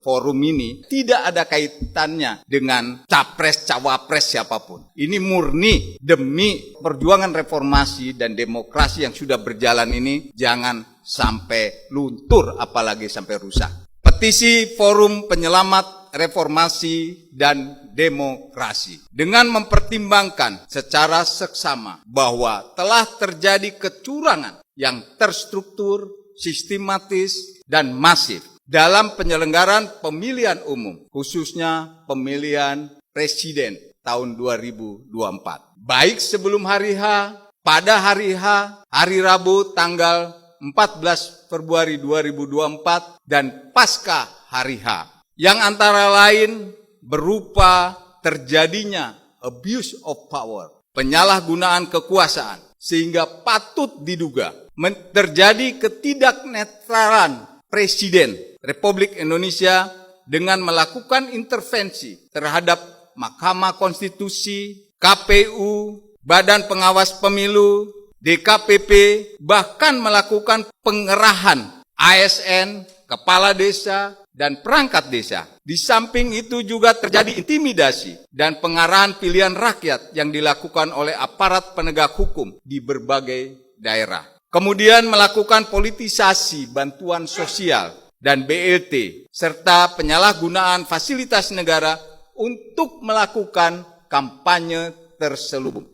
forum ini tidak ada kaitannya dengan capres-cawapres siapapun. Ini murni demi perjuangan reformasi dan demokrasi yang sudah berjalan ini jangan sampai luntur apalagi sampai rusak. Petisi Forum Penyelamat Reformasi dan Demokrasi dengan mempertimbangkan secara seksama bahwa telah terjadi kecurangan yang terstruktur, sistematis, dan masif dalam penyelenggaraan pemilihan umum, khususnya pemilihan presiden tahun 2024. Baik sebelum hari H, pada hari H, hari Rabu tanggal 14 Februari 2024, dan pasca hari H, yang antara lain berupa terjadinya abuse of power, penyalahgunaan kekuasaan, sehingga patut diduga terjadi ketidaknetralan Presiden Republik Indonesia dengan melakukan intervensi terhadap Mahkamah Konstitusi, KPU, Badan Pengawas Pemilu, DKPP, bahkan melakukan pengerahan ASN, kepala desa, dan perangkat desa. Di samping itu juga terjadi intimidasi dan pengarahan pilihan rakyat yang dilakukan oleh aparat penegak hukum di berbagai daerah. Kemudian melakukan politisasi bantuan sosial dan BLT, serta penyalahgunaan fasilitas negara untuk melakukan kampanye terselubung.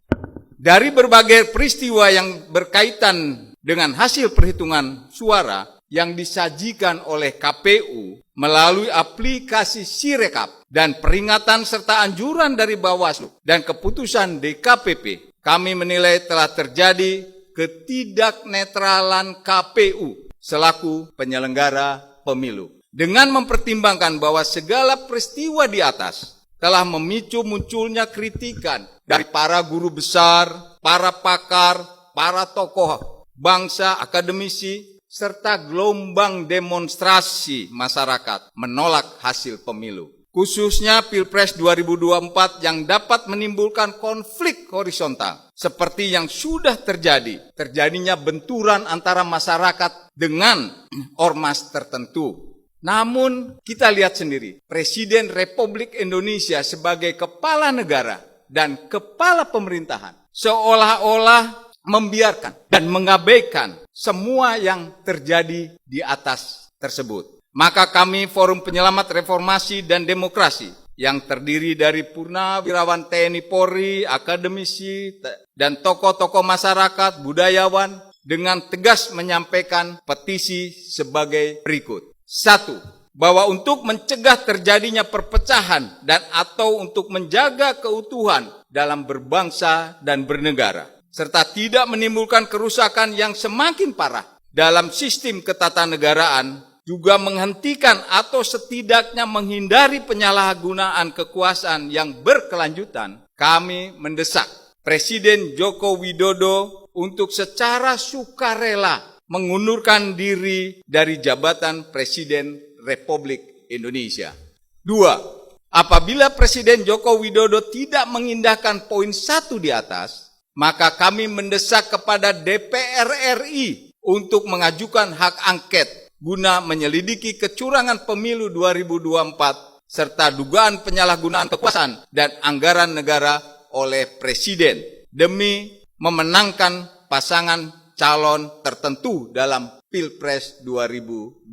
Dari berbagai peristiwa yang berkaitan dengan hasil perhitungan suara yang disajikan oleh KPU melalui aplikasi Sirekap dan peringatan serta anjuran dari Bawaslu dan keputusan DKPP, kami menilai telah terjadi ketidaknetralan KPU selaku penyelenggara pemilu. Dengan mempertimbangkan bahwa segala peristiwa di atas telah memicu munculnya kritikan dari para guru besar, para pakar, para tokoh bangsa, akademisi, serta gelombang demonstrasi masyarakat menolak hasil pemilu. Khususnya Pilpres 2024 yang dapat menimbulkan konflik horizontal seperti yang sudah terjadinya benturan antara masyarakat dengan ormas tertentu. Namun kita lihat sendiri, Presiden Republik Indonesia sebagai kepala negara dan kepala pemerintahan seolah-olah membiarkan dan mengabaikan semua yang terjadi di atas tersebut. Maka kami Forum Penyelamat Reformasi dan Demokrasi yang terdiri dari purnawirawan TNI Polri, akademisi, dan tokoh-tokoh masyarakat, budayawan, dengan tegas menyampaikan petisi sebagai berikut. 1. Bahwa untuk mencegah terjadinya perpecahan dan atau untuk menjaga keutuhan dalam berbangsa dan bernegara, serta tidak menimbulkan kerusakan yang semakin parah dalam sistem ketatanegaraan, juga menghentikan atau setidaknya menghindari penyalahgunaan kekuasaan yang berkelanjutan, kami mendesak Presiden Joko Widodo untuk secara sukarela mengundurkan diri dari jabatan Presiden Republik Indonesia. 2. Apabila Presiden Joko Widodo tidak mengindahkan poin 1 di atas, maka kami mendesak kepada DPR RI untuk mengajukan hak angket guna menyelidiki kecurangan pemilu 2024 serta dugaan penyalahgunaan kekuasaan dan anggaran negara oleh Presiden demi memenangkan pasangan calon tertentu dalam Pilpres 2024.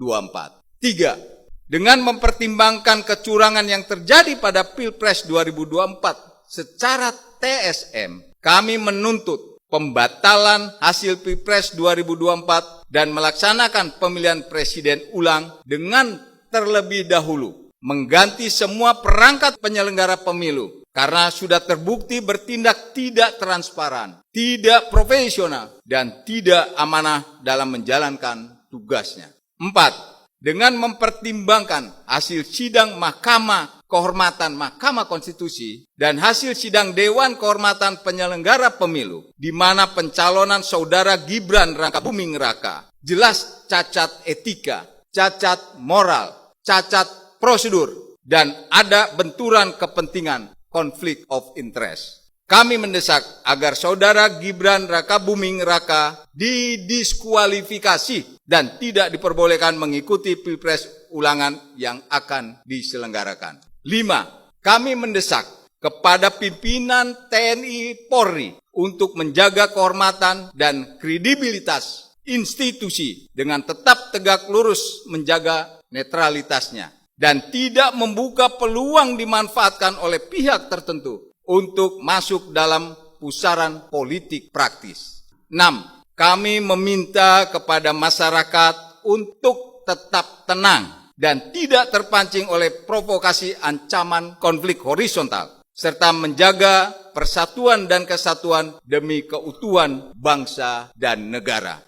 3. Dengan mempertimbangkan kecurangan yang terjadi pada Pilpres 2024 secara TSM, kami menuntut pembatalan hasil Pilpres 2024 dan melaksanakan pemilihan presiden ulang dengan terlebih dahulu mengganti semua perangkat penyelenggara pemilu karena sudah terbukti bertindak tidak transparan, tidak profesional, dan tidak amanah dalam menjalankan tugasnya. 4. Dengan mempertimbangkan hasil sidang Mahkamah Kehormatan Mahkamah Konstitusi dan hasil sidang Dewan Kehormatan Penyelenggara Pemilu, di mana pencalonan saudara Gibran Rakabuming Raka jelas cacat etika, cacat moral, cacat prosedur, dan ada benturan kepentingan, konflik of interest. Kami mendesak agar saudara Gibran Rakabuming Raka didiskualifikasi dan tidak diperbolehkan mengikuti Pilpres ulangan yang akan diselenggarakan. 5. Kami mendesak kepada pimpinan TNI Polri untuk menjaga kehormatan dan kredibilitas institusi dengan tetap tegak lurus menjaga netralitasnya dan tidak membuka peluang dimanfaatkan oleh pihak tertentu untuk masuk dalam pusaran politik praktis. 6. Kami meminta kepada masyarakat untuk tetap tenang dan tidak terpancing oleh provokasi ancaman konflik horizontal, serta menjaga persatuan dan kesatuan demi keutuhan bangsa dan negara.